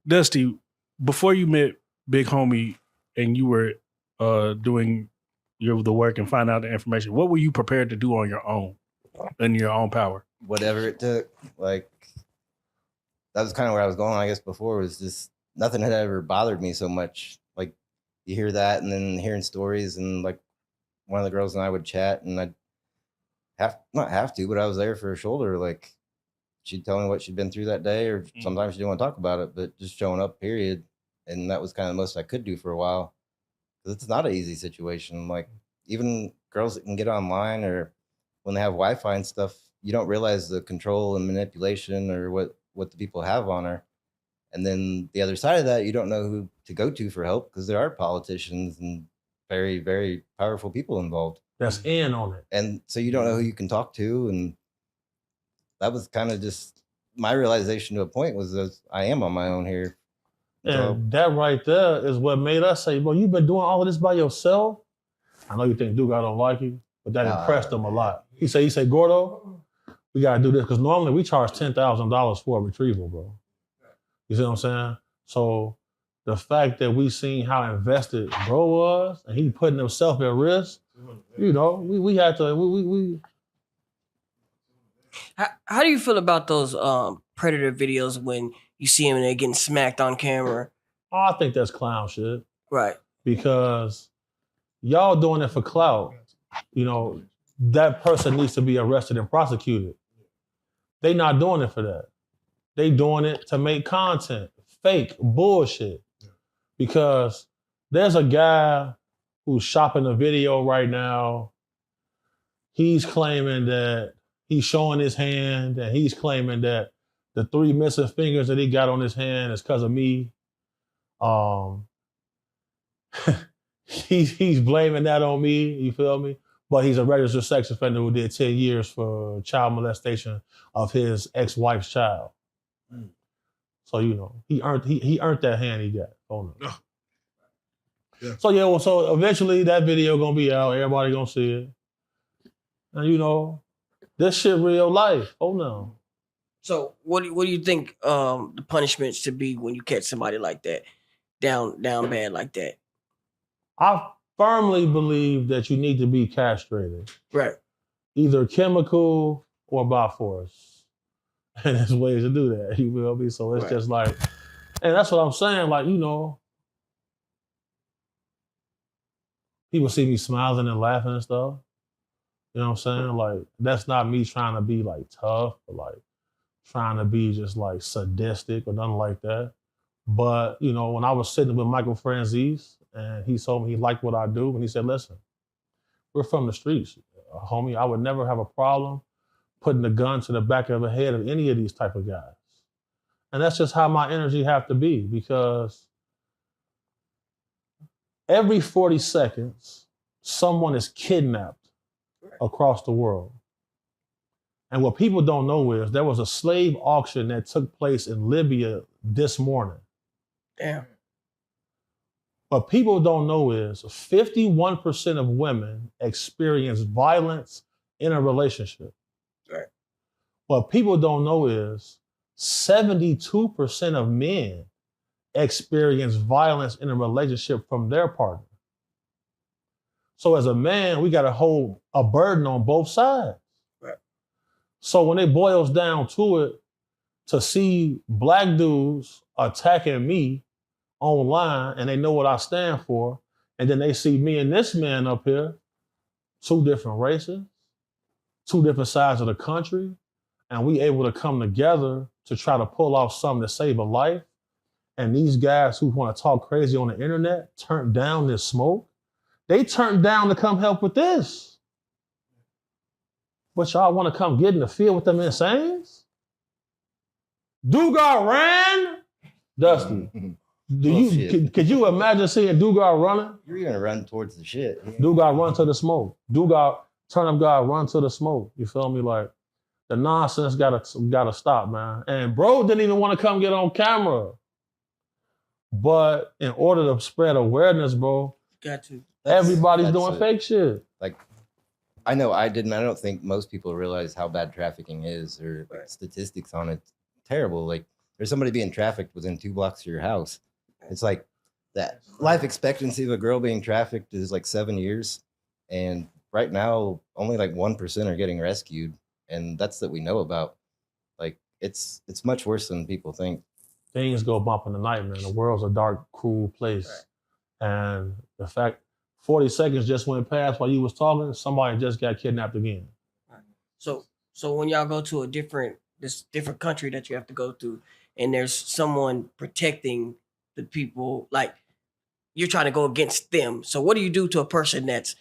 Dusty, before you met Big Homie and you were doing the work and find out the information, what were you prepared to do on your own, in your own power? Whatever it took. Like, that was kind of where I was going, I guess, before, was just nothing had ever bothered me so much. Like, you hear that and then hearing stories, and like one of the girls and I would chat, and I'd not have to, but I was there for her shoulder. Like, she'd tell me what she'd been through that day, or sometimes she didn't want to talk about it, but just showing up, period. And that was kind of the most I could do for a while, because it's not an easy situation. Like, even girls that can get online, or when they have Wi-Fi and stuff, you don't realize the control and manipulation or what the people have on her. And then the other side of that, you don't know who to go to for help, because there are politicians and very, very powerful people involved. That's in on it. And so you don't know who you can talk to. And that was kind of just my realization to a point, was that I am on my own here. And that right there is what made us say, bro, you've been doing all of this by yourself? I know you think Dugas don't like you, but that impressed him a lot. He said, Gordo, we got to do this, because normally we charge $10,000 for a retrieval, bro. You see what I'm saying? So the fact that we seen how invested bro was, and he putting himself at risk, you know, we had to, How do you feel about those predator videos when you see them and they're getting smacked on camera? Oh, I think that's clown shit. Right. Because y'all doing it for clout. You know, that person needs to be arrested and prosecuted. They not doing it for that. They doing it to make content. Fake bullshit. Because there's a guy who's shopping a video right now. He's claiming that he's showing his hand, and he's claiming that the 3 missing fingers that he got on his hand is because of me. He's blaming that on me, you feel me? But he's a registered sex offender who did 10 years for child molestation of his ex-wife's child. So, you know, he earned that hand he got. Oh no. Yeah. So yeah, well, so eventually that video gonna be out, everybody gonna see it. And you know, this shit real life. Oh no. So what do you think the punishment should be when you catch somebody like that, down bad like that? I firmly believe that you need to be castrated. Right. Either chemical or by force. And there's ways to do that, you feel me? So it's just like, and that's what I'm saying, like, you know, people see me smiling and laughing and stuff. You know what I'm saying? Like, that's not me trying to be like tough or like trying to be just like sadistic or nothing like that. But, you know, when I was sitting with Michael Franzese and he told me he liked what I do, and he said, listen, we're from the streets, homie. I would never have a problem putting a gun to the back of the head of any of these type of guys. And that's just how my energy have to be, because every 40 seconds, someone is kidnapped across the world. And what people don't know is there was a slave auction that took place in Libya this morning. Damn. What people don't know is 51% of women experience violence in a relationship. Right. What people don't know is 72% of men experience violence in a relationship from their partner. So as a man, we got to hold a burden on both sides. Right. So when it boils down to it, to see black dudes attacking me online and they know what I stand for, and then they see me and this man up here, 2 different races, 2 different sides of the country, and we able to come together to try to pull off something to save a life. And these guys who want to talk crazy on the internet turn down this smoke. They turned down to come help with this. But y'all want to come get in the field with them insanes? Dugas ran? Dusty, could you imagine seeing Dugas running? You're going to run towards the shit. Dugas run to the smoke. Dugas, turn up guy, run to the smoke. You feel me? Like, the nonsense gotta stop, man. And bro didn't even want to come get on camera. But in order to spread awareness, bro, got to. Everybody's doing fake shit. Like, I know I didn't. I don't think most people realize how bad trafficking is, or statistics on it. Terrible. Like, there's somebody being trafficked within 2 blocks of your house. It's like that life expectancy of a girl being trafficked is like 7 years. And right now, only like 1% are getting rescued. And that's that we know about. Like it's much worse than people think. Things go bump in the night, man. The world's a dark, cruel place. Right. And the fact 40 seconds just went past while you was talking, somebody just got kidnapped again. Right. So when y'all go to this different country that you have to go through, and there's someone protecting the people, like you're trying to go against them. So what do you do to a person that's,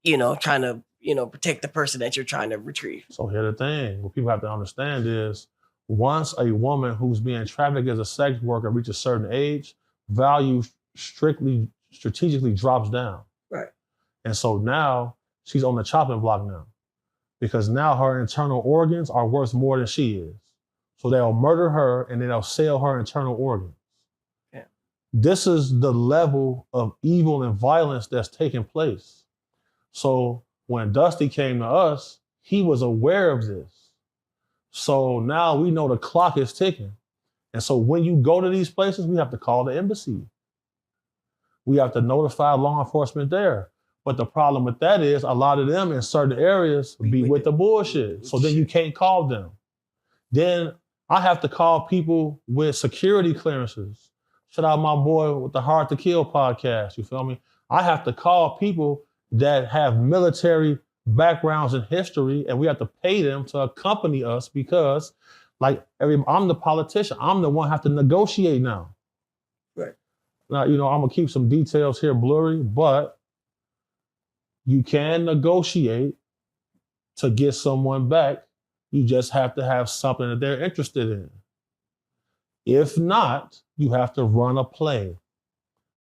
trying to, protect the person that you're trying to retrieve? So here's the thing. What people have to understand is once a woman who's being trafficked as a sex worker reaches a certain age, value strategically drops down. Right. And so now she's on the chopping block now because now her internal organs are worth more than she is. So they'll murder her and then they'll sell her internal organs. Yeah. This is the level of evil and violence that's taking place. So when Dusty came to us, he was aware of this. So now we know the clock is ticking. And so when you go to these places, we have to call the embassy. We have to notify law enforcement there. But the problem with that is a lot of them in certain areas be with the bullshit. So then you can't call them. Then I have to call people with security clearances. Shout out my boy with the Hard to Kill podcast, you feel me? I have to call people that have military backgrounds and history, and we have to pay them to accompany us because I'm the politician. I'm the one who have to negotiate now. Right. Now, I'm gonna keep some details here blurry, but you can negotiate to get someone back. You just have to have something that they're interested in. If not, you have to run a play.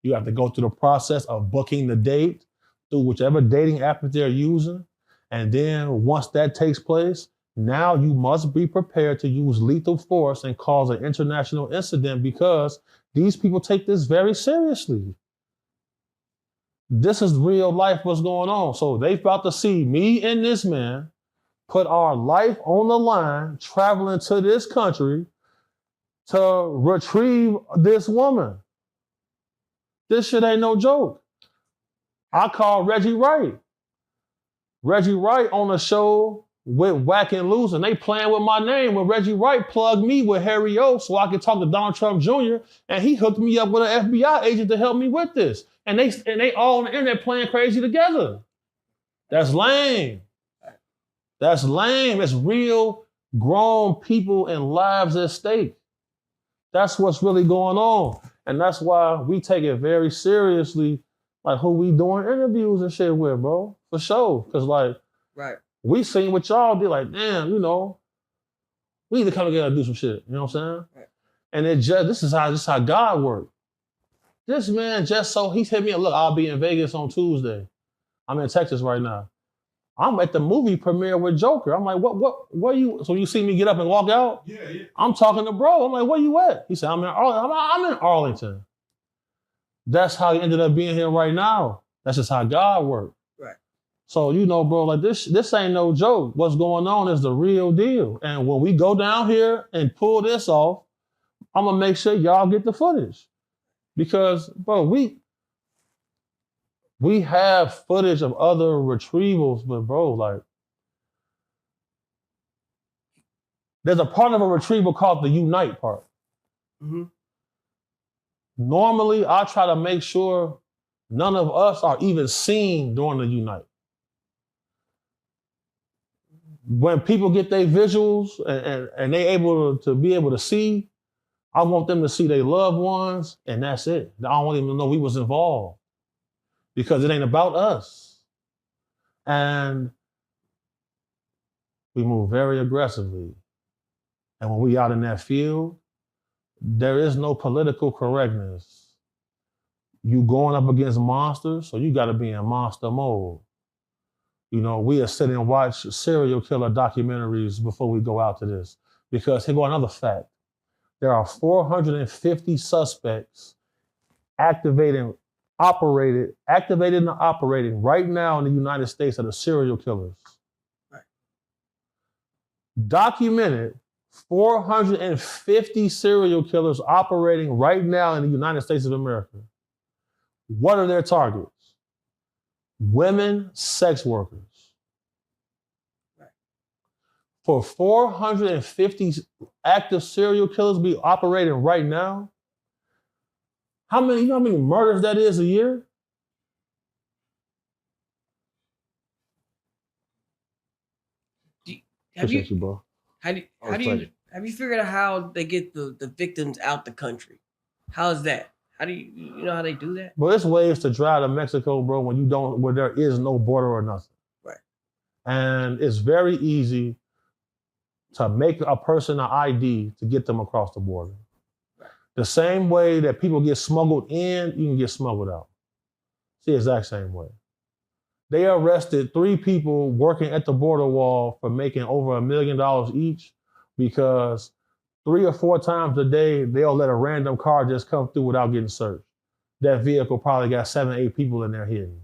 You have to go through the process of booking the date through whichever dating app that they're using. And then once that takes place, now you must be prepared to use lethal force and cause an international incident because these people take this very seriously. This is real life what's going on. So they about to see me and this man put our life on the line, traveling to this country to retrieve this woman. This shit ain't no joke. I called Reggie Wright. Reggie Wright on a show with Whack and Loose, and they playing with my name when Reggie Wright plugged me with Harry O so I could talk to Donald Trump Jr., and he hooked me up with an FBI agent to help me with this. And they all on the internet playing crazy together. That's lame. That's lame. It's real grown people and lives at stake. That's what's really going on. And that's why we take it very seriously, like who we doing interviews and shit with, bro. For sure. Cause right. We seen what y'all did, like, damn, we need to come together and do some shit. You know what I'm saying? Right. And this is how God works. This man he hit me up, look, I'll be in Vegas on Tuesday. I'm in Texas right now. I'm at the movie premiere with Joker. I'm like, where you? So you see me get up and walk out? Yeah. I'm talking to bro. I'm like, where you at? He said, I'm in Arlington. That's how he ended up being here right now. That's just how God works. Right. So, bro, like this ain't no joke. What's going on is the real deal. And when we go down here and pull this off, I'm gonna make sure y'all get the footage. Because, bro, we have footage of other retrievals, but bro, like, there's a part of a retrieval called the unite part. Mm-hmm. Normally, I try to make sure none of us are even seen during the unite. When people get their visuals and they able to be able to see, I want them to see their loved ones, and that's it. I don't want them to know we was involved because it ain't about us. And we move very aggressively. And when we out in that field, there is no political correctness. You going up against monsters, so you got to be in monster mode. We are sitting and watch serial killer documentaries before we go out to this. Because here go another fact. There are 450 suspects activated and operating right now in the United States that are serial killers. Right. Documented 450 serial killers operating right now in the United States of America. What are their targets? Women sex workers. For 450 active serial killers be operating right now, you know how many murders that is a year? Have Appreciate you, bro. Have you figured out how they get the victims out the country? How is that? How do you know how they do that? Well, there's ways to drive to Mexico, bro, where there is no border or nothing. Right. And it's very easy to make a person an ID to get them across the border. Right. The same way that people get smuggled in, you can get smuggled out. It's the exact same way. They arrested 3 people working at the border wall for making over $1 million each because 3 or 4 times a day, they'll let a random car just come through without getting searched. That vehicle probably got 7, 8 people in there hidden.